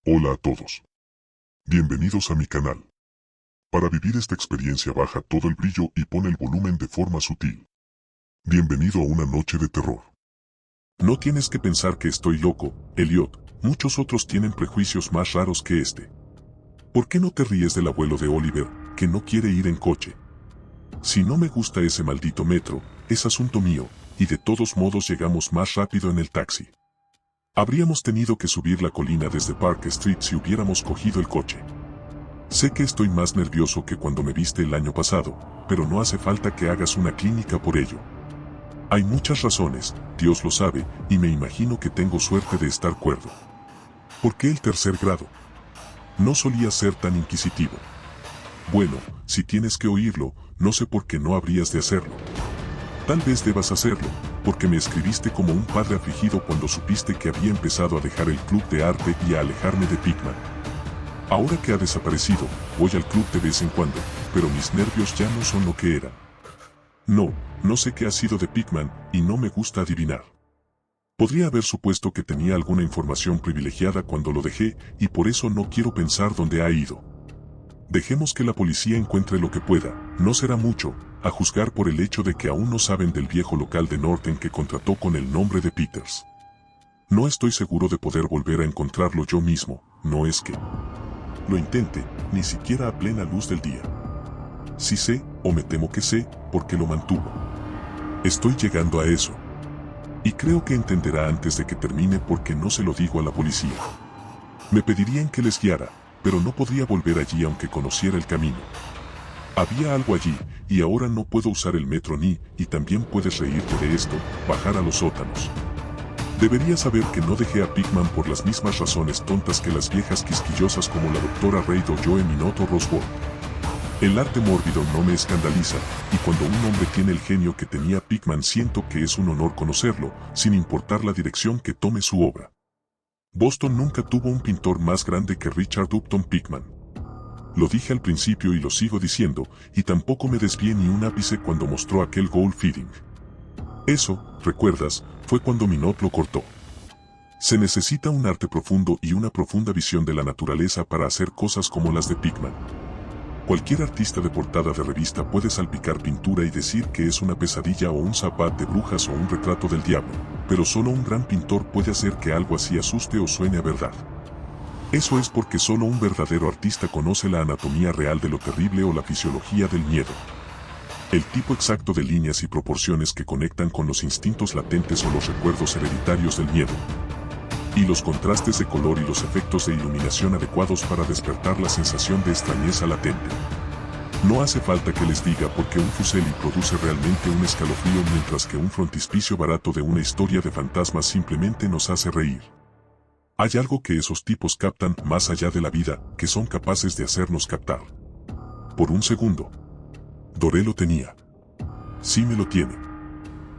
Hola a todos. Bienvenidos a mi canal. Para vivir esta experiencia baja todo el brillo y pon el volumen de forma sutil. Bienvenido a una noche de terror. No tienes que pensar que estoy loco, Elliot. Muchos otros tienen prejuicios más raros que este. ¿Por qué no te ríes del abuelo de Oliver, que no quiere ir en coche? Si no me gusta ese maldito metro, es asunto mío, y de todos modos llegamos más rápido en el taxi. Habríamos tenido que subir la colina desde Park Street si hubiéramos cogido el coche. Sé que estoy más nervioso que cuando me viste el año pasado, pero no hace falta que hagas una clínica por ello. Hay muchas razones, Dios lo sabe, y me imagino que tengo suerte de estar cuerdo. ¿Por qué el tercer grado? No solía ser tan inquisitivo. Bueno, si tienes que oírlo, no sé por qué no habrías de hacerlo. Tal vez debas hacerlo, porque me escribiste como un padre afligido cuando supiste que había empezado a dejar el club de arte y a alejarme de Pigman. Ahora que ha desaparecido, voy al club de vez en cuando, pero mis nervios ya no son lo que eran. No sé qué ha sido de Pigman, y no me gusta adivinar. Podría haber supuesto que tenía alguna información privilegiada cuando lo dejé, y por eso no quiero pensar dónde ha ido. Dejemos que la policía encuentre lo que pueda, no será mucho, a juzgar por el hecho de que aún no saben del viejo local de Norton que contrató con el nombre de Peters. No estoy seguro de poder volver a encontrarlo yo mismo, no es que lo intente, ni siquiera a plena luz del día. Sí sé, o me temo que sé, porque lo mantuvo. Estoy llegando a eso. Y creo que entenderá antes de que termine porque no se lo digo a la policía. Me pedirían que les guiara, pero no podría volver allí aunque conociera el camino. Había algo allí, y ahora no puedo usar el metro y también puedes reírte de esto, bajar a los sótanos. Deberías saber que no dejé a Pigman por las mismas razones tontas que las viejas quisquillosas como la doctora Reid o Joe Minoto Rosworth. El arte mórbido no me escandaliza, y cuando un hombre tiene el genio que tenía Pigman siento que es un honor conocerlo, sin importar la dirección que tome su obra. Boston nunca tuvo un pintor más grande que Richard Upton Pigman. Lo dije al principio y lo sigo diciendo, y tampoco me desvié ni un ápice cuando mostró aquel gold feeding. Eso, recuerdas, fue cuando Minot lo cortó. Se necesita un arte profundo y una profunda visión de la naturaleza para hacer cosas como las de Pigman. Cualquier artista de portada de revista puede salpicar pintura y decir que es una pesadilla o un zapat de brujas o un retrato del diablo, pero solo un gran pintor puede hacer que algo así asuste o suene a verdad. Eso es porque solo un verdadero artista conoce la anatomía real de lo terrible o la fisiología del miedo. El tipo exacto de líneas y proporciones que conectan con los instintos latentes o los recuerdos hereditarios del miedo. Y los contrastes de color y los efectos de iluminación adecuados para despertar la sensación de extrañeza latente. No hace falta que les diga por qué un Fuseli produce realmente un escalofrío mientras que un frontispicio barato de una historia de fantasmas simplemente nos hace reír. Hay algo que esos tipos captan más allá de la vida, que son capaces de hacernos captar. Por un segundo. Doré lo tenía. Sí me lo tiene.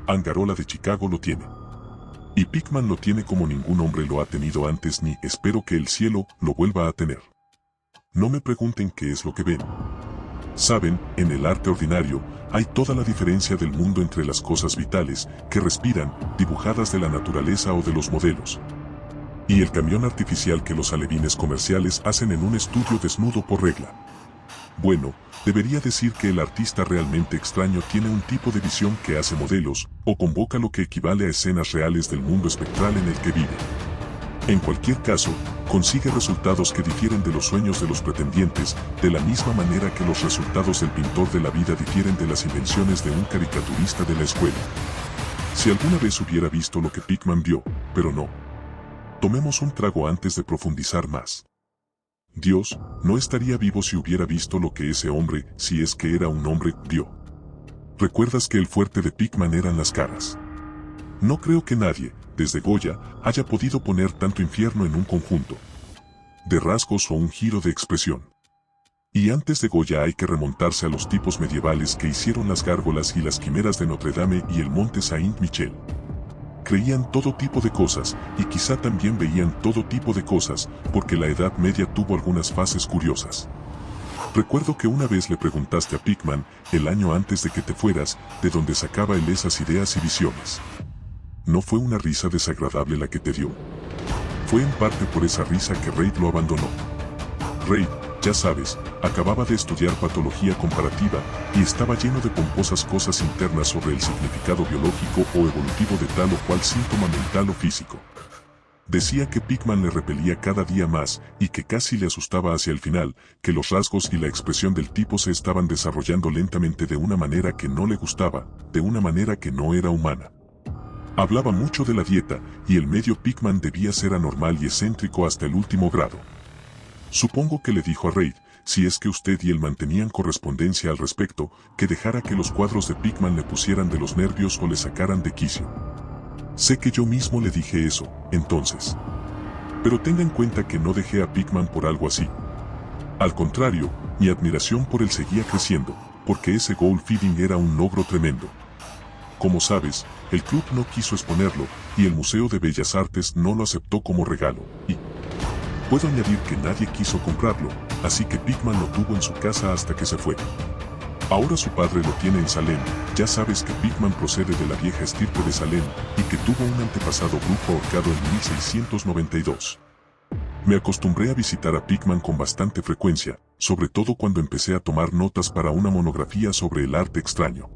Angarola de Chicago lo tiene. Y Pigman lo tiene como ningún hombre lo ha tenido antes ni espero que el cielo lo vuelva a tener. No me pregunten qué es lo que ven. Saben, en el arte ordinario, hay toda la diferencia del mundo entre las cosas vitales, que respiran, dibujadas de la naturaleza o de los modelos. Y el camión artificial que los alevines comerciales hacen en un estudio desnudo por regla. Bueno, debería decir que el artista realmente extraño tiene un tipo de visión que hace modelos, o convoca lo que equivale a escenas reales del mundo espectral en el que vive. En cualquier caso, consigue resultados que difieren de los sueños de los pretendientes, de la misma manera que los resultados del pintor de la vida difieren de las invenciones de un caricaturista de la escuela. Si alguna vez hubiera visto lo que Pigman vio, pero no. Tomemos un trago antes de profundizar más. Dios, no estaría vivo si hubiera visto lo que ese hombre, si es que era un hombre, vio. ¿Recuerdas que el fuerte de Pigman eran las caras? No creo que nadie, desde Goya, haya podido poner tanto infierno en un conjunto de rasgos o un giro de expresión. Y antes de Goya hay que remontarse a los tipos medievales que hicieron las gárgolas y las quimeras de Notre Dame y el monte Saint-Michel. Creían todo tipo de cosas, y quizá también veían todo tipo de cosas, porque la Edad Media tuvo algunas fases curiosas. Recuerdo que una vez le preguntaste a Pigman, el año antes de que te fueras, de dónde sacaba él esas ideas y visiones. ¿No fue una risa desagradable la que te dio? Fue en parte por esa risa que Reid lo abandonó. Reid, ya sabes, acababa de estudiar patología comparativa y estaba lleno de pomposas cosas internas sobre el significado biológico o evolutivo de tal o cual síntoma mental o físico. Decía que Pickman le repelía cada día más y que casi le asustaba hacia el final, que los rasgos y la expresión del tipo se estaban desarrollando lentamente de una manera que no le gustaba, de una manera que no era humana. Hablaba mucho de la dieta, y el medio Pickman debía ser anormal y excéntrico hasta el último grado. Supongo que le dijo a Reid, si es que usted y él mantenían correspondencia al respecto, que dejara que los cuadros de Pickman le pusieran de los nervios o le sacaran de quicio. Sé que yo mismo le dije eso, entonces. Pero tenga en cuenta que no dejé a Pickman por algo así. Al contrario, mi admiración por él seguía creciendo, porque ese goal feeding era un logro tremendo. Como sabes, el club no quiso exponerlo, y el Museo de Bellas Artes no lo aceptó como regalo, y puedo añadir que nadie quiso comprarlo, así que Pickman lo tuvo en su casa hasta que se fue. Ahora su padre lo tiene en Salem. Ya sabes que Pickman procede de la vieja estirpe de Salem, y que tuvo un antepasado brujo ahorcado en 1692. Me acostumbré a visitar a Pickman con bastante frecuencia, sobre todo cuando empecé a tomar notas para una monografía sobre el arte extraño.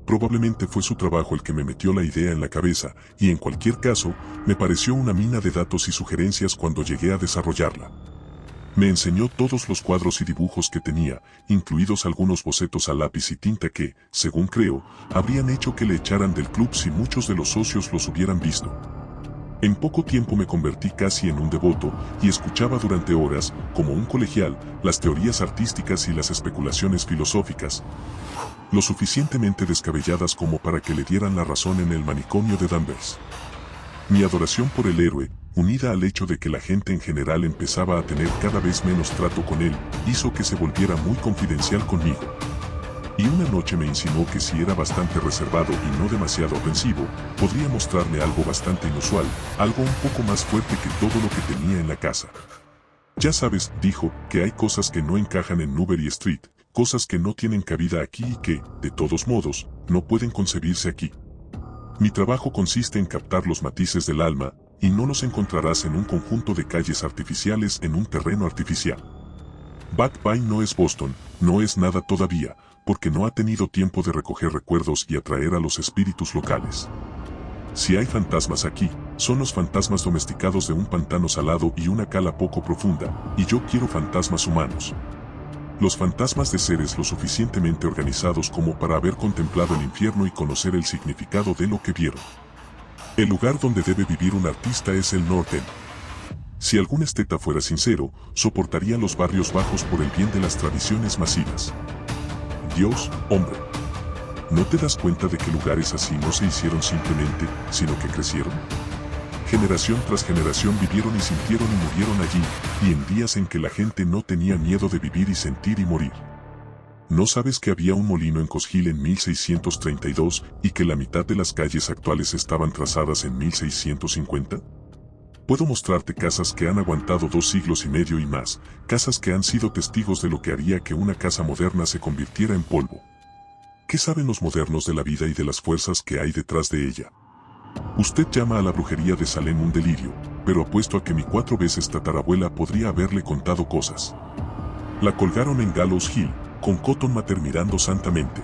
Probablemente fue su trabajo el que me metió la idea en la cabeza, y en cualquier caso, me pareció una mina de datos y sugerencias cuando llegué a desarrollarla. Me enseñó todos los cuadros y dibujos que tenía, incluidos algunos bocetos a lápiz y tinta que, según creo, habrían hecho que le echaran del club si muchos de los socios los hubieran visto. En poco tiempo me convertí casi en un devoto, y escuchaba durante horas, como un colegial, las teorías artísticas y las especulaciones filosóficas, lo suficientemente descabelladas como para que le dieran la razón en el manicomio de Danvers. Mi adoración por el héroe, unida al hecho de que la gente en general empezaba a tener cada vez menos trato con él, hizo que se volviera muy confidencial conmigo. Y una noche me insinuó que si era bastante reservado y no demasiado ofensivo, podría mostrarme algo bastante inusual, algo un poco más fuerte que todo lo que tenía en la casa. Ya sabes, dijo, que hay cosas que no encajan en Newbury Street, cosas que no tienen cabida aquí y que, de todos modos, no pueden concebirse aquí. Mi trabajo consiste en captar los matices del alma, y no los encontrarás en un conjunto de calles artificiales en un terreno artificial. Back Bay no es Boston, no es nada todavía, porque no ha tenido tiempo de recoger recuerdos y atraer a los espíritus locales. Si hay fantasmas aquí, son los fantasmas domesticados de un pantano salado y una cala poco profunda, y yo quiero fantasmas humanos. Los fantasmas de seres lo suficientemente organizados como para haber contemplado el infierno y conocer el significado de lo que vieron. El lugar donde debe vivir un artista es el North End. Si algún esteta fuera sincero, soportaría los barrios bajos por el bien de las tradiciones masivas. Dios, hombre. ¿No te das cuenta de que lugares así no se hicieron simplemente, sino que crecieron? Generación tras generación vivieron y sintieron y murieron allí, y en días en que la gente no tenía miedo de vivir y sentir y morir. ¿No sabes que había un molino en Coast Hill en 1632 y que la mitad de las calles actuales estaban trazadas en 1650? Puedo mostrarte casas que han aguantado 2 siglos y medio y más, casas que han sido testigos de lo que haría que una casa moderna se convirtiera en polvo. ¿Qué saben los modernos de la vida y de las fuerzas que hay detrás de ella? Usted llama a la brujería de Salem un delirio, pero apuesto a que mi 4 veces tatarabuela podría haberle contado cosas. La colgaron en Gallows Hill, con Cotton Mather mirando santamente.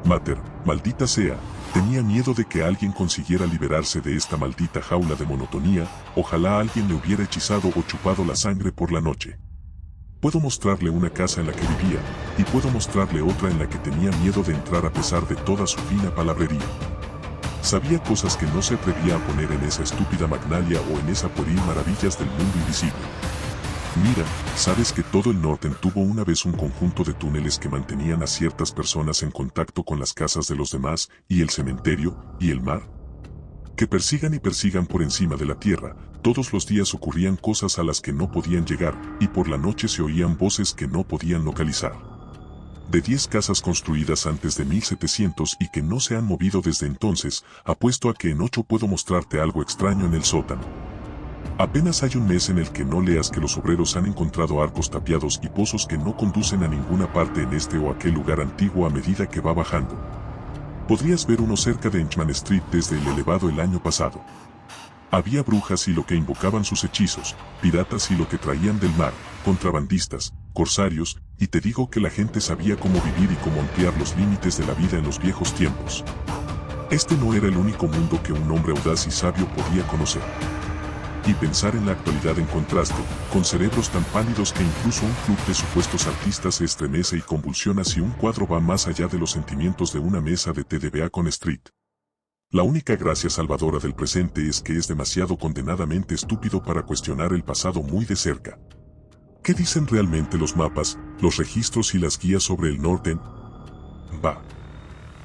Mather, maldita sea, tenía miedo de que alguien consiguiera liberarse de esta maldita jaula de monotonía, ojalá alguien le hubiera hechizado o chupado la sangre por la noche. Puedo mostrarle una casa en la que vivía, y puedo mostrarle otra en la que tenía miedo de entrar a pesar de toda su fina palabrería. Sabía cosas que no se atrevía a poner en esa estúpida Magnalia o en esa pueril maravillas del mundo invisible. Mira, ¿sabes que todo el Norte tuvo una vez un conjunto de túneles que mantenían a ciertas personas en contacto con las casas de los demás, y el cementerio, y el mar? Que persigan y persigan por encima de la tierra, todos los días ocurrían cosas a las que no podían llegar, y por la noche se oían voces que no podían localizar. De 10 casas construidas antes de 1700 y que no se han movido desde entonces, apuesto a que en 8 puedo mostrarte algo extraño en el sótano. Apenas hay un mes en el que no leas que los obreros han encontrado arcos tapiados y pozos que no conducen a ninguna parte en este o aquel lugar antiguo a medida que va bajando. Podrías ver uno cerca de Inchman Street desde el elevado el año pasado. Había brujas y lo que invocaban sus hechizos, piratas y lo que traían del mar, contrabandistas, corsarios, y te digo que la gente sabía cómo vivir y cómo ampliar los límites de la vida en los viejos tiempos. Este no era el único mundo que un hombre audaz y sabio podía conocer. Y pensar en la actualidad en contraste, con cerebros tan pálidos que incluso un club de supuestos artistas se estremece y convulsiona si un cuadro va más allá de los sentimientos de una mesa de té de Beacon Street. La única gracia salvadora del presente es que es demasiado condenadamente estúpido para cuestionar el pasado muy de cerca. ¿Qué dicen realmente los mapas, los registros y las guías sobre el norte? Va.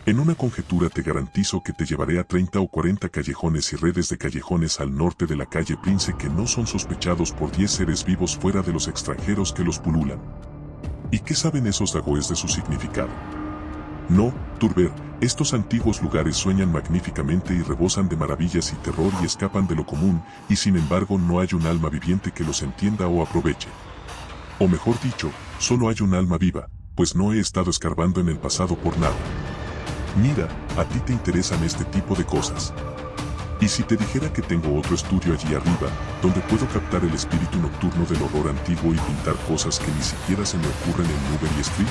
En una conjetura te garantizo que te llevaré a 30 o 40 callejones y redes de callejones al norte de la calle Prince que no son sospechados por 10 seres vivos fuera de los extranjeros que los pululan. ¿Y qué saben esos dagoes de su significado? No, Turber, estos antiguos lugares sueñan magníficamente y rebosan de maravillas y terror y escapan de lo común, y sin embargo no hay un alma viviente que los entienda o aproveche. O mejor dicho, solo hay un alma viva, pues no he estado escarbando en el pasado por nada. Mira, a ti te interesan este tipo de cosas. ¿Y si te dijera que tengo otro estudio allí arriba, donde puedo captar el espíritu nocturno del horror antiguo y pintar cosas que ni siquiera se me ocurren en Newbury Street?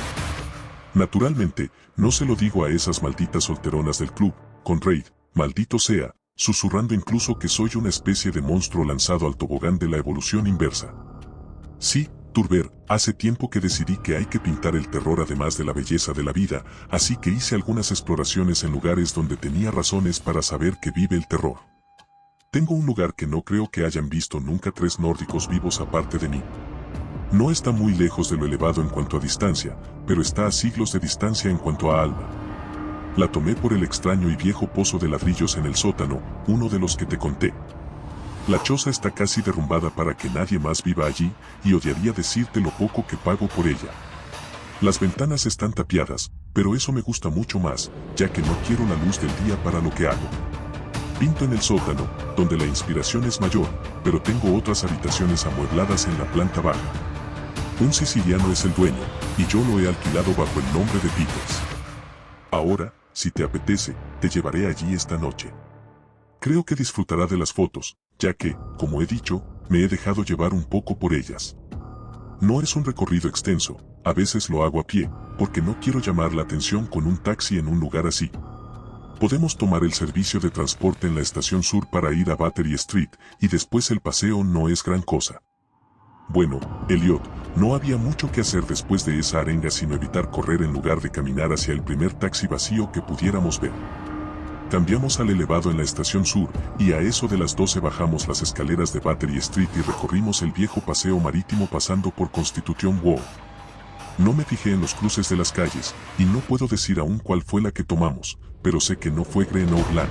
Naturalmente, no se lo digo a esas malditas solteronas del club, Conrad, maldito sea, susurrando incluso que soy una especie de monstruo lanzado al tobogán de la evolución inversa. Sí, Turber, hace tiempo que decidí que hay que pintar el terror además de la belleza de la vida, así que hice algunas exploraciones en lugares donde tenía razones para saber que vive el terror. Tengo un lugar que no creo que hayan visto nunca 3 nórdicos vivos aparte de mí. No está muy lejos de lo elevado en cuanto a distancia, pero está a siglos de distancia en cuanto a alma. La tomé por el extraño y viejo pozo de ladrillos en el sótano, uno de los que te conté. La choza está casi derrumbada para que nadie más viva allí, y odiaría decirte lo poco que pago por ella. Las ventanas están tapiadas, pero eso me gusta mucho más, ya que no quiero la luz del día para lo que hago. Pinto en el sótano, donde la inspiración es mayor, pero tengo otras habitaciones amuebladas en la planta baja. Un siciliano es el dueño, y yo lo he alquilado bajo el nombre de Peters. Ahora, si te apetece, te llevaré allí esta noche. Creo que disfrutará de las fotos, ya que, como he dicho, me he dejado llevar un poco por ellas. No es un recorrido extenso, a veces lo hago a pie, porque no quiero llamar la atención con un taxi en un lugar así. Podemos tomar el servicio de transporte en la estación sur para ir a Battery Street, y después el paseo no es gran cosa. Bueno, Elliot, no había mucho que hacer después de esa arenga sino evitar correr en lugar de caminar hacia el primer taxi vacío que pudiéramos ver. Cambiamos al elevado en la estación sur, y a eso de las 12 bajamos las escaleras de Battery Street y recorrimos el viejo paseo marítimo pasando por Constitution Wall. No me fijé en los cruces de las calles, y no puedo decir aún cuál fue la que tomamos, pero sé que no fue Grenoble Lane.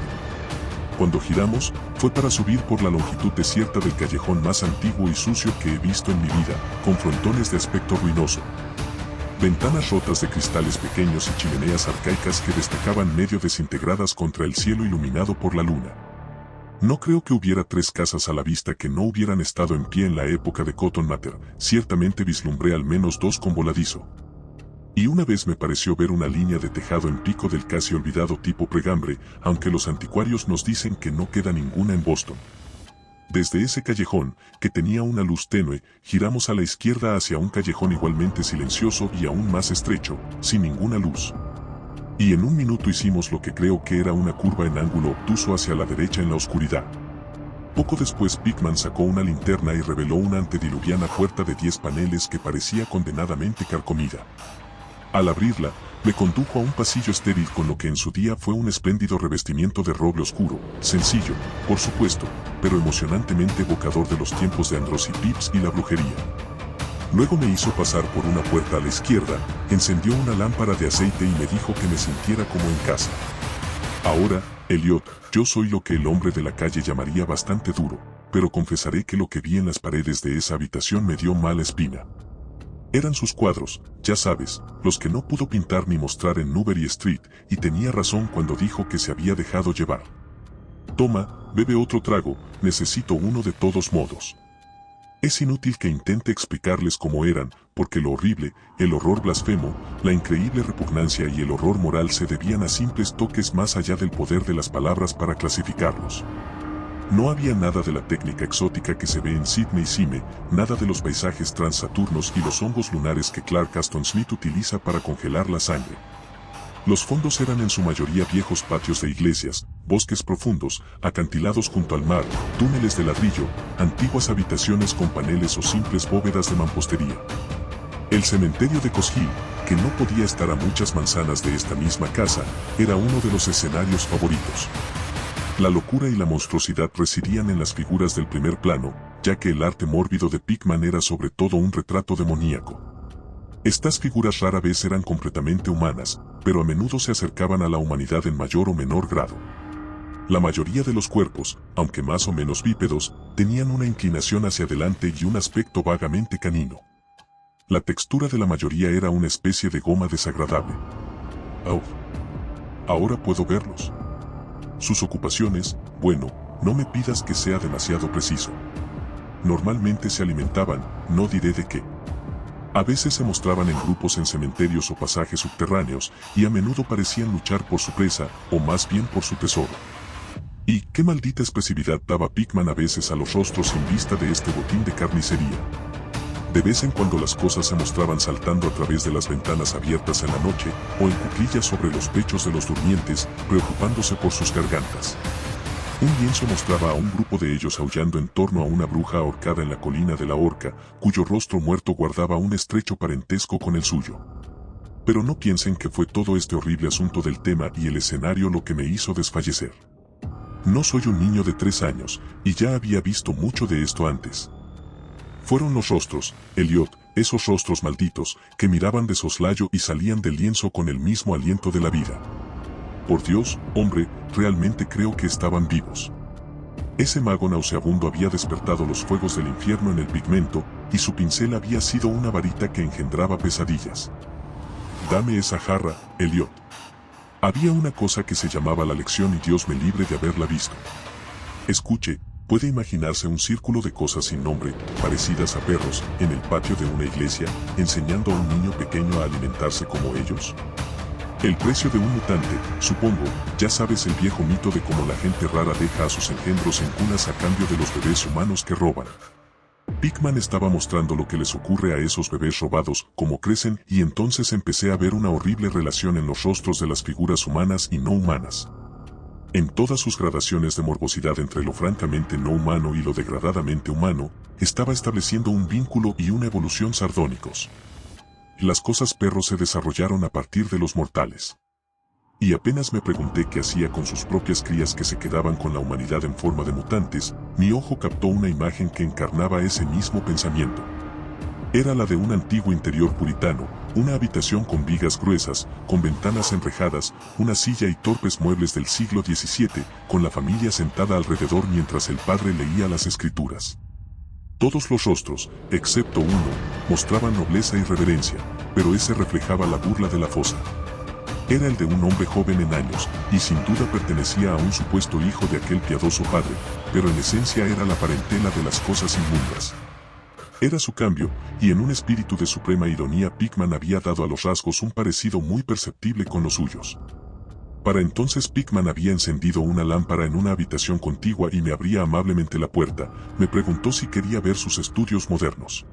Cuando giramos, fue para subir por la longitud desierta del callejón más antiguo y sucio que he visto en mi vida, con frontones de aspecto ruinoso. Ventanas rotas de cristales pequeños y chimeneas arcaicas que destacaban medio desintegradas contra el cielo iluminado por la luna. No creo que hubiera 3 casas a la vista que no hubieran estado en pie en la época de Cotton Mather, ciertamente vislumbré al menos 2 con voladizo. Y una vez me pareció ver una línea de tejado en pico del casi olvidado tipo pregambre, aunque los anticuarios nos dicen que no queda ninguna en Boston. Desde ese callejón, que tenía una luz tenue, giramos a la izquierda hacia un callejón igualmente silencioso y aún más estrecho, sin ninguna luz. Y en un minuto hicimos lo que creo que era una curva en ángulo obtuso hacia la derecha en la oscuridad. Poco después Pickman sacó una linterna y reveló una antediluviana puerta de 10 paneles que parecía condenadamente carcomida. Al abrirla, me condujo a un pasillo estéril con lo que en su día fue un espléndido revestimiento de roble oscuro, sencillo, por supuesto, pero emocionantemente evocador de los tiempos de Andros y Pips y la brujería. Luego me hizo pasar por una puerta a la izquierda, encendió una lámpara de aceite y me dijo que me sintiera como en casa. Ahora, Elliot, yo soy lo que el hombre de la calle llamaría bastante duro, pero confesaré que lo que vi en las paredes de esa habitación me dio mala espina. Eran sus cuadros, ya sabes, los que no pudo pintar ni mostrar en Newbury Street, y tenía razón cuando dijo que se había dejado llevar. Toma, bebe otro trago, necesito uno de todos modos. Es inútil que intente explicarles cómo eran, porque lo horrible, el horror blasfemo, la increíble repugnancia y el horror moral se debían a simples toques más allá del poder de las palabras para clasificarlos. No había nada de la técnica exótica que se ve en Sidney Sime, nada de los paisajes transaturnos y los hongos lunares que Clark Aston Smith utiliza para congelar la sangre. Los fondos eran en su mayoría viejos patios de iglesias, bosques profundos, acantilados junto al mar, túneles de ladrillo, antiguas habitaciones con paneles o simples bóvedas de mampostería. El cementerio de Coast Hill, que no podía estar a muchas manzanas de esta misma casa, era uno de los escenarios favoritos. La locura y la monstruosidad residían en las figuras del primer plano, ya que el arte mórbido de Pickman era sobre todo un retrato demoníaco. Estas figuras rara vez eran completamente humanas, pero a menudo se acercaban a la humanidad en mayor o menor grado. La mayoría de los cuerpos, aunque más o menos bípedos, tenían una inclinación hacia adelante y un aspecto vagamente canino. La textura de la mayoría era una especie de goma desagradable. ¡Au! Ahora puedo verlos. Sus ocupaciones, bueno, no me pidas que sea demasiado preciso. Normalmente se alimentaban, no diré de qué. A veces se mostraban en grupos en cementerios o pasajes subterráneos, y a menudo parecían luchar por su presa, o más bien por su tesoro. Y qué maldita expresividad daba Pickman a veces a los rostros en vista de este botín de carnicería. De vez en cuando las cosas se mostraban saltando a través de las ventanas abiertas en la noche, o en cuclillas sobre los pechos de los durmientes, preocupándose por sus gargantas. Un lienzo mostraba a un grupo de ellos aullando en torno a una bruja ahorcada en la colina de la Horca, cuyo rostro muerto guardaba un estrecho parentesco con el suyo. Pero no piensen que fue todo este horrible asunto del tema y el escenario lo que me hizo desfallecer. No soy un niño de 3 años, y ya había visto mucho de esto antes. Fueron los rostros, Elliot, esos rostros malditos, que miraban de soslayo y salían del lienzo con el mismo aliento de la vida. Por Dios, hombre, realmente creo que estaban vivos. Ese mago nauseabundo había despertado los fuegos del infierno en el pigmento, y su pincel había sido una varita que engendraba pesadillas. Dame esa jarra, Elliot. Había una cosa que se llamaba la lección y Dios me libre de haberla visto. Escuche, ¿puede imaginarse un círculo de cosas sin nombre, parecidas a perros, en el patio de una iglesia, enseñando a un niño pequeño a alimentarse como ellos? El precio de un mutante, supongo, ya sabes el viejo mito de cómo la gente rara deja a sus engendros en cunas a cambio de los bebés humanos que roban. Pickman estaba mostrando lo que les ocurre a esos bebés robados, cómo crecen, y entonces empecé a ver una horrible relación en los rostros de las figuras humanas y no humanas. En todas sus gradaciones de morbosidad entre lo francamente no humano y lo degradadamente humano, estaba estableciendo un vínculo y una evolución sardónicos. Las cosas perros se desarrollaron a partir de los mortales. Y apenas me pregunté qué hacía con sus propias crías que se quedaban con la humanidad en forma de mutantes, mi ojo captó una imagen que encarnaba ese mismo pensamiento. Era la de un antiguo interior puritano, una habitación con vigas gruesas, con ventanas enrejadas, una silla y torpes muebles del siglo XVII, con la familia sentada alrededor mientras el padre leía las escrituras. Todos los rostros, excepto uno, mostraban nobleza y reverencia, pero ese reflejaba la burla de la fosa. Era el de un hombre joven en años, y sin duda pertenecía a un supuesto hijo de aquel piadoso padre, pero en esencia era la parentela de las cosas inmundas. Era su cambio, y en un espíritu de suprema ironía Pickman había dado a los rasgos un parecido muy perceptible con los suyos. Para entonces Pickman había encendido una lámpara en una habitación contigua y me abría amablemente la puerta, me preguntó si quería ver sus estudios modernos.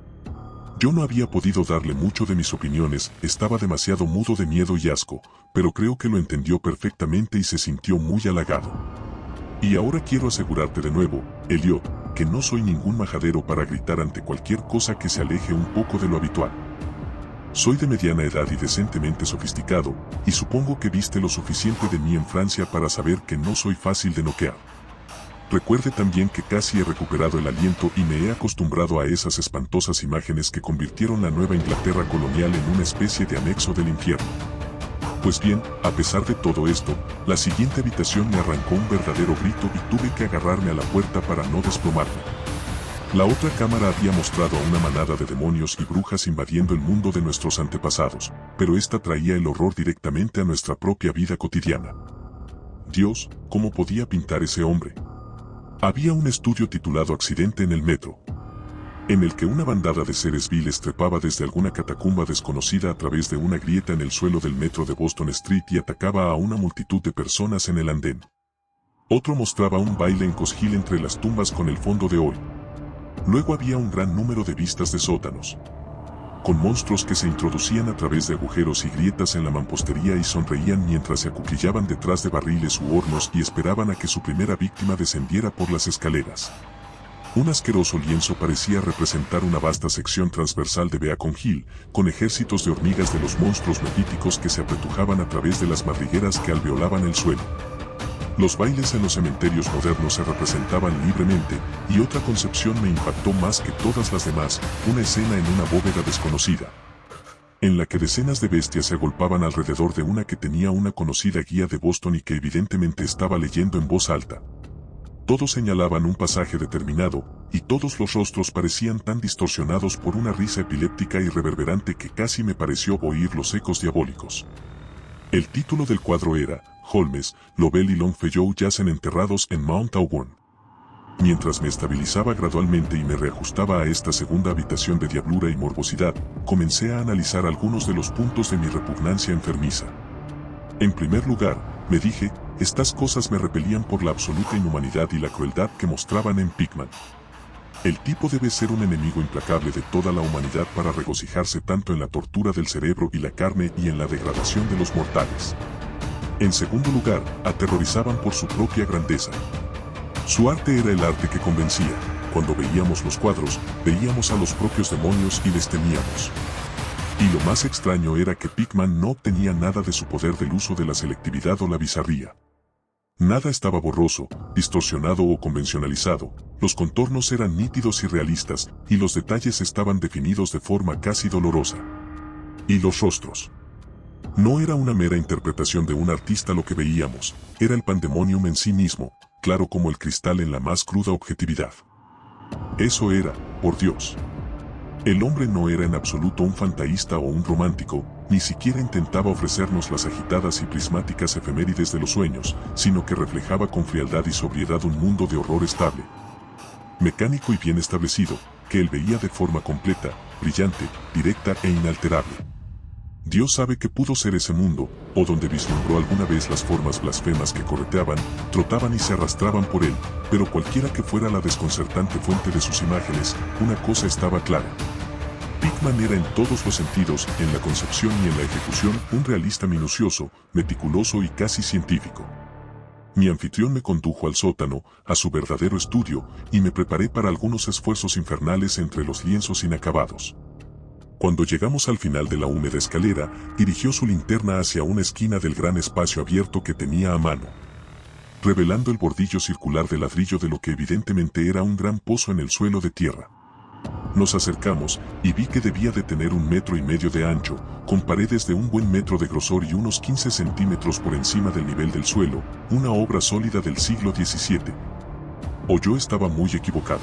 Yo no había podido darle mucho de mis opiniones, estaba demasiado mudo de miedo y asco, pero creo que lo entendió perfectamente y se sintió muy halagado. Y ahora quiero asegurarte de nuevo, Elliot, que no soy ningún majadero para gritar ante cualquier cosa que se aleje un poco de lo habitual. Soy de mediana edad y decentemente sofisticado, y supongo que viste lo suficiente de mí en Francia para saber que no soy fácil de noquear. Recuerde también que casi he recuperado el aliento y me he acostumbrado a esas espantosas imágenes que convirtieron la Nueva Inglaterra colonial en una especie de anexo del infierno. Pues bien, a pesar de todo esto, la siguiente habitación me arrancó un verdadero grito y tuve que agarrarme a la puerta para no desplomarme. La otra cámara había mostrado a una manada de demonios y brujas invadiendo el mundo de nuestros antepasados, pero esta traía el horror directamente a nuestra propia vida cotidiana. Dios, ¿cómo podía pintar ese hombre? Había un estudio titulado Accidente en el metro, en el que una bandada de seres viles trepaba desde alguna catacumba desconocida a través de una grieta en el suelo del metro de Boston Street y atacaba a una multitud de personas en el andén. Otro mostraba un baile en Ghost Hill entre las tumbas con el fondo de oro. Luego había un gran número de vistas de sótanos, con monstruos que se introducían a través de agujeros y grietas en la mampostería y sonreían mientras se acuclillaban detrás de barriles u hornos y esperaban a que su primera víctima descendiera por las escaleras. Un asqueroso lienzo parecía representar una vasta sección transversal de Beacon Hill, con ejércitos de hormigas de los monstruos metíficos que se apretujaban a través de las madrigueras que alveolaban el suelo. Los bailes en los cementerios modernos se representaban libremente, y otra concepción me impactó más que todas las demás, una escena en una bóveda desconocida, en la que decenas de bestias se agolpaban alrededor de una que tenía una conocida guía de Boston y que evidentemente estaba leyendo en voz alta. Todos señalaban un pasaje determinado, y todos los rostros parecían tan distorsionados por una risa epiléptica y reverberante que casi me pareció oír los ecos diabólicos. El título del cuadro era Holmes, Lovell y Longfellow yacen enterrados en Mount Auburn. Mientras me estabilizaba gradualmente y me reajustaba a esta segunda habitación de diablura y morbosidad, comencé a analizar algunos de los puntos de mi repugnancia enfermiza. En primer lugar, me dije, estas cosas me repelían por la absoluta inhumanidad y la crueldad que mostraban en Pickman. El tipo debe ser un enemigo implacable de toda la humanidad para regocijarse tanto en la tortura del cerebro y la carne y en la degradación de los mortales. En segundo lugar, aterrorizaban por su propia grandeza. Su arte era el arte que convencía. Cuando veíamos los cuadros, veíamos a los propios demonios y les temíamos. Y lo más extraño era que Pickman no obtenía nada de su poder del uso de la selectividad o la bizarría. Nada estaba borroso, distorsionado o convencionalizado, los contornos eran nítidos y realistas, y los detalles estaban definidos de forma casi dolorosa. Y los rostros. No era una mera interpretación de un artista lo que veíamos, era el pandemonium en sí mismo, claro como el cristal en la más cruda objetividad. Eso era, por Dios. El hombre no era en absoluto un fantaísta o un romántico, ni siquiera intentaba ofrecernos las agitadas y prismáticas efemérides de los sueños, sino que reflejaba con frialdad y sobriedad un mundo de horror estable, mecánico y bien establecido, que él veía de forma completa, brillante, directa e inalterable. Dios sabe que pudo ser ese mundo, o donde vislumbró alguna vez las formas blasfemas que correteaban, trotaban y se arrastraban por él, pero cualquiera que fuera la desconcertante fuente de sus imágenes, una cosa estaba clara. Pickman era en todos los sentidos, en la concepción y en la ejecución, un realista minucioso, meticuloso y casi científico. Mi anfitrión me condujo al sótano, a su verdadero estudio, y me preparé para algunos esfuerzos infernales entre los lienzos inacabados. Cuando llegamos al final de la húmeda escalera, dirigió su linterna hacia una esquina del gran espacio abierto que tenía a mano, revelando el bordillo circular de ladrillo de lo que evidentemente era un gran pozo en el suelo de tierra. Nos acercamos, y vi que debía de tener 1,5 metros de ancho, con paredes de un buen metro de grosor y unos 15 centímetros por encima del nivel del suelo, una obra sólida del siglo XVII. O yo estaba muy equivocado.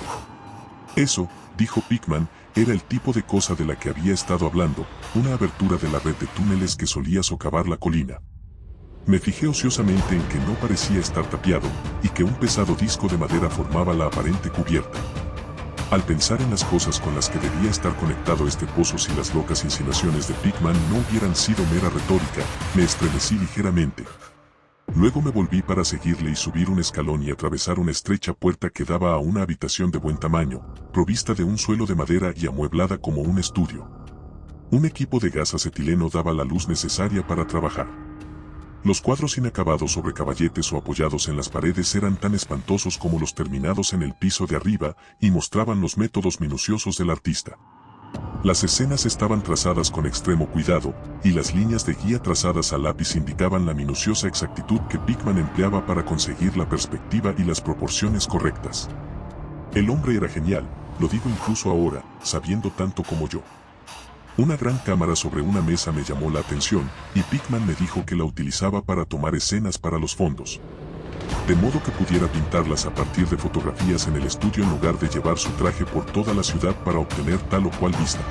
Eso, dijo Pickman, era el tipo de cosa de la que había estado hablando, una abertura de la red de túneles que solía socavar la colina. Me fijé ociosamente en que no parecía estar tapiado, y que un pesado disco de madera formaba la aparente cubierta. Al pensar en las cosas con las que debía estar conectado este pozo si las locas insinuaciones de Pickman no hubieran sido mera retórica, me estremecí ligeramente. Luego me volví para seguirle y subir un escalón y atravesar una estrecha puerta que daba a una habitación de buen tamaño, provista de un suelo de madera y amueblada como un estudio. Un equipo de gas acetileno daba la luz necesaria para trabajar. Los cuadros inacabados sobre caballetes o apoyados en las paredes eran tan espantosos como los terminados en el piso de arriba y mostraban los métodos minuciosos del artista. Las escenas estaban trazadas con extremo cuidado, y las líneas de guía trazadas a lápiz indicaban la minuciosa exactitud que Pickman empleaba para conseguir la perspectiva y las proporciones correctas. El hombre era genial, lo digo incluso ahora, sabiendo tanto como yo. Una gran cámara sobre una mesa me llamó la atención, y Pickman me dijo que la utilizaba para tomar escenas para los fondos, de modo que pudiera pintarlas a partir de fotografías en el estudio en lugar de llevar su traje por toda la ciudad para obtener tal o cual vista.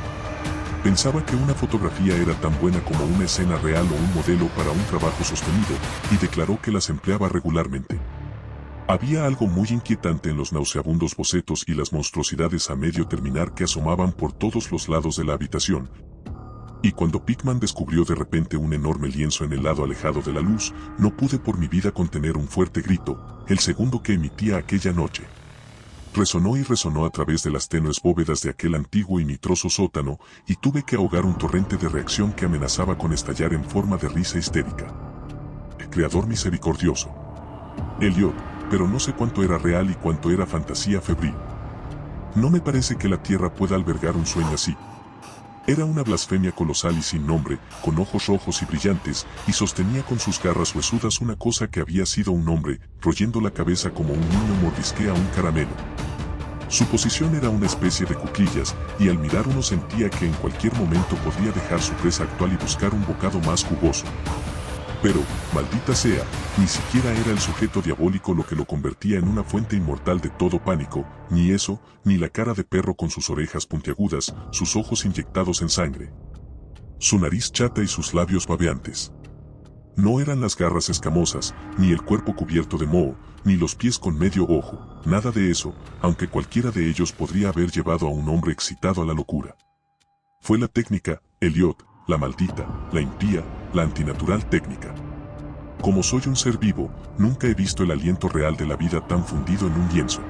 Pensaba que una fotografía era tan buena como una escena real o un modelo para un trabajo sostenido, y declaró que las empleaba regularmente. Había algo muy inquietante en los nauseabundos bocetos y las monstruosidades a medio terminar que asomaban por todos los lados de la habitación. Y cuando Pickman descubrió de repente un enorme lienzo en el lado alejado de la luz, no pude por mi vida contener un fuerte grito, el segundo que emitía aquella noche. Resonó y resonó a través de las tenues bóvedas de aquel antiguo y nitroso sótano, y tuve que ahogar un torrente de reacción que amenazaba con estallar en forma de risa histérica. El Creador misericordioso. Elliot, pero no sé cuánto era real y cuánto era fantasía febril. No me parece que la Tierra pueda albergar un sueño así. Era una blasfemia colosal y sin nombre, con ojos rojos y brillantes, y sostenía con sus garras huesudas una cosa que había sido un hombre, royendo la cabeza como un niño mordisquea un caramelo. Su posición era una especie de cuclillas, y al mirar uno sentía que en cualquier momento podría dejar su presa actual y buscar un bocado más jugoso. Pero, maldita sea, ni siquiera era el sujeto diabólico lo que lo convertía en una fuente inmortal de todo pánico, ni eso, ni la cara de perro con sus orejas puntiagudas, sus ojos inyectados en sangre, su nariz chata y sus labios babeantes. No eran las garras escamosas, ni el cuerpo cubierto de moho, ni los pies con medio ojo, nada de eso, aunque cualquiera de ellos podría haber llevado a un hombre excitado a la locura. Fue la técnica, Elliot, la maldita, la impía, la antinatural técnica. Como soy un ser vivo, nunca he visto el aliento real de la vida tan fundido en un lienzo.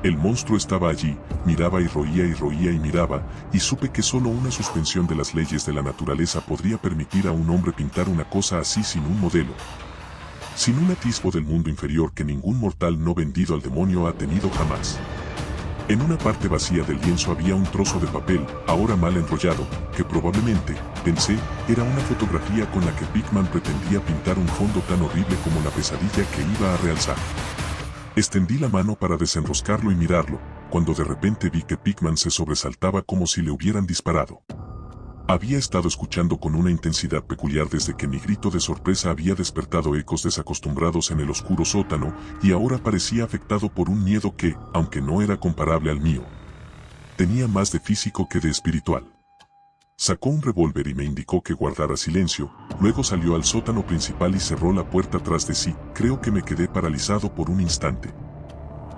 El monstruo estaba allí, miraba y roía y miraba, y supe que solo una suspensión de las leyes de la naturaleza podría permitir a un hombre pintar una cosa así sin un modelo. Sin un atisbo del mundo inferior que ningún mortal no vendido al demonio ha tenido jamás. En una parte vacía del lienzo había un trozo de papel, ahora mal enrollado, que probablemente, pensé, era una fotografía con la que Pickman pretendía pintar un fondo tan horrible como la pesadilla que iba a realzar. Extendí la mano para desenroscarlo y mirarlo, cuando de repente vi que Pickman se sobresaltaba como si le hubieran disparado. Había estado escuchando con una intensidad peculiar desde que mi grito de sorpresa había despertado ecos desacostumbrados en el oscuro sótano, y ahora parecía afectado por un miedo que, aunque no era comparable al mío, tenía más de físico que de espiritual. Sacó un revólver y me indicó que guardara silencio, luego salió al sótano principal y cerró la puerta tras de sí. Creo que me quedé paralizado por un instante.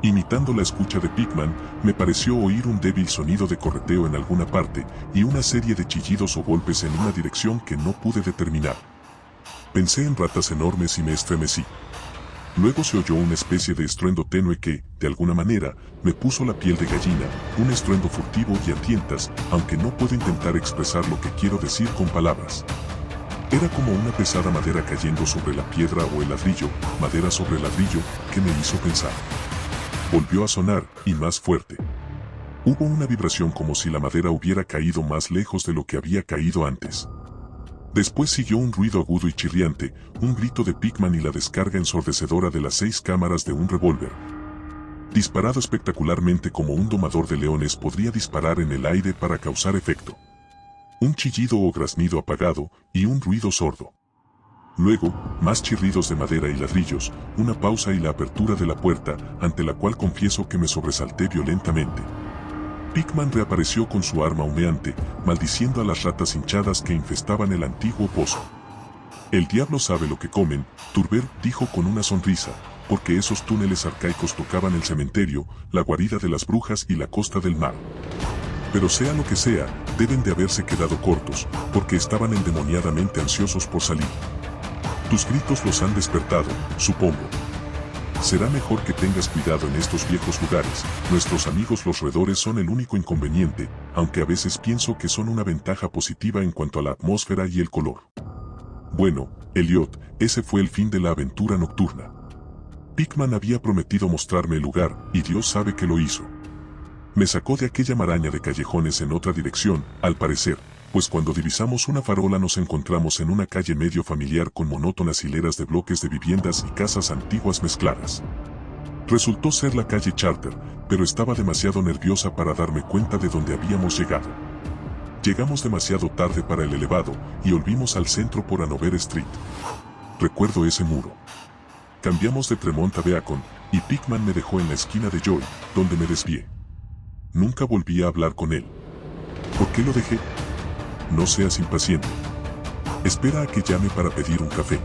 Imitando la escucha de Pickman, me pareció oír un débil sonido de correteo en alguna parte, y una serie de chillidos o golpes en una dirección que no pude determinar. Pensé en ratas enormes y me estremecí. Luego se oyó una especie de estruendo tenue que, de alguna manera, me puso la piel de gallina, un estruendo furtivo y a tientas, aunque no puedo intentar expresar lo que quiero decir con palabras. Era como una pesada madera cayendo sobre la piedra o el ladrillo, madera sobre ladrillo, que me hizo pensar. Volvió a sonar, y más fuerte. Hubo una vibración como si la madera hubiera caído más lejos de lo que había caído antes. Después siguió un ruido agudo y chirriante, un grito de Pickman y la descarga ensordecedora de las 6 cámaras de un revólver. Disparado espectacularmente como un domador de leones podría disparar en el aire para causar efecto. Un chillido o graznido apagado, y un ruido sordo. Luego, más chirridos de madera y ladrillos, una pausa y la apertura de la puerta, ante la cual confieso que me sobresalté violentamente. Pickman reapareció con su arma humeante, maldiciendo a las ratas hinchadas que infestaban el antiguo pozo. El diablo sabe lo que comen, Turber dijo con una sonrisa, porque esos túneles arcaicos tocaban el cementerio, la guarida de las brujas y la costa del mar. Pero sea lo que sea, deben de haberse quedado cortos, porque estaban endemoniadamente ansiosos por salir. Tus gritos los han despertado, supongo. Será mejor que tengas cuidado en estos viejos lugares. Nuestros amigos los roedores son el único inconveniente, aunque a veces pienso que son una ventaja positiva en cuanto a la atmósfera y el color. Bueno, Elliot, ese fue el fin de la aventura nocturna. Pickman había prometido mostrarme el lugar, y Dios sabe que lo hizo. Me sacó de aquella maraña de callejones en otra dirección, al parecer, pues cuando divisamos una farola nos encontramos en una calle medio familiar con monótonas hileras de bloques de viviendas y casas antiguas mezcladas. Resultó ser la calle Charter, pero estaba demasiado nerviosa para darme cuenta de dónde habíamos llegado. Llegamos demasiado tarde para el elevado, y volvimos al centro por Hanover Street. Recuerdo ese muro. Cambiamos de Tremont a Beacon, y Pickman me dejó en la esquina de Joy, donde me desvié. Nunca volví a hablar con él. ¿Por qué lo dejé? No seas impaciente. Espera a que llame para pedir un café.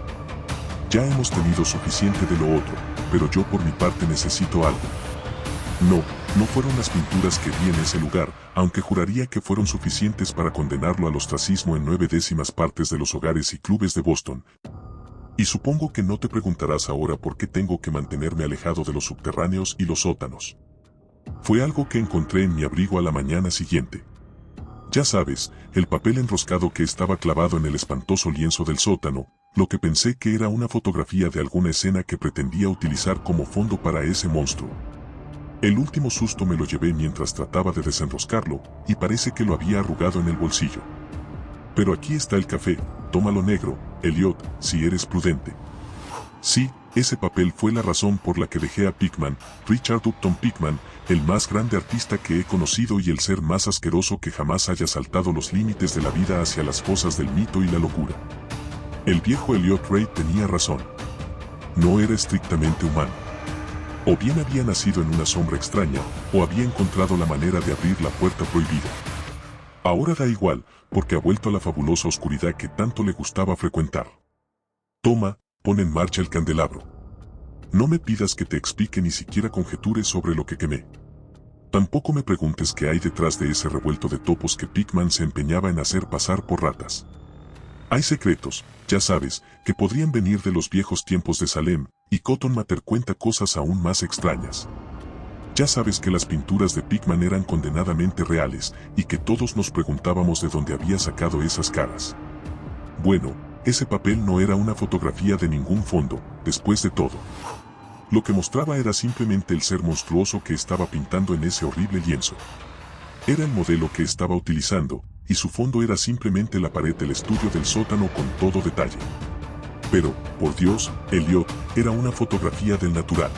Ya hemos tenido suficiente de lo otro, pero yo por mi parte necesito algo. No fueron las pinturas que vi en ese lugar, aunque juraría que fueron suficientes para condenarlo al ostracismo en 9/10 partes de los hogares y clubes de Boston. Y supongo que no te preguntarás ahora por qué tengo que mantenerme alejado de los subterráneos y los sótanos. Fue algo que encontré en mi abrigo a la mañana siguiente. Ya sabes, el papel enroscado que estaba clavado en el espantoso lienzo del sótano, lo que pensé que era una fotografía de alguna escena que pretendía utilizar como fondo para ese monstruo. El último susto me lo llevé mientras trataba de desenroscarlo, y parece que lo había arrugado en el bolsillo. Pero aquí está el café, tómalo negro, Elliot, si eres prudente. Sí, ese papel fue la razón por la que dejé a Pickman, Richard Upton Pickman, el más grande artista que he conocido y el ser más asqueroso que jamás haya saltado los límites de la vida hacia las fosas del mito y la locura. El viejo Elliot Ray tenía razón. No era estrictamente humano. O bien había nacido en una sombra extraña, o había encontrado la manera de abrir la puerta prohibida. Ahora da igual, porque ha vuelto a la fabulosa oscuridad que tanto le gustaba frecuentar. Toma, pon en marcha el candelabro. No me pidas que te explique ni siquiera conjetures sobre lo que quemé. Tampoco me preguntes qué hay detrás de ese revuelto de topos que Pickman se empeñaba en hacer pasar por ratas. Hay secretos, ya sabes, que podrían venir de los viejos tiempos de Salem, y Cotton Mather cuenta cosas aún más extrañas. Ya sabes que las pinturas de Pickman eran condenadamente reales, y que todos nos preguntábamos de dónde había sacado esas caras. Bueno, ese papel no era una fotografía de ningún fondo, después de todo. Lo que mostraba era simplemente el ser monstruoso que estaba pintando en ese horrible lienzo. Era el modelo que estaba utilizando, y su fondo era simplemente la pared del estudio del sótano con todo detalle. Pero, por Dios, Elliot, era una fotografía del natural.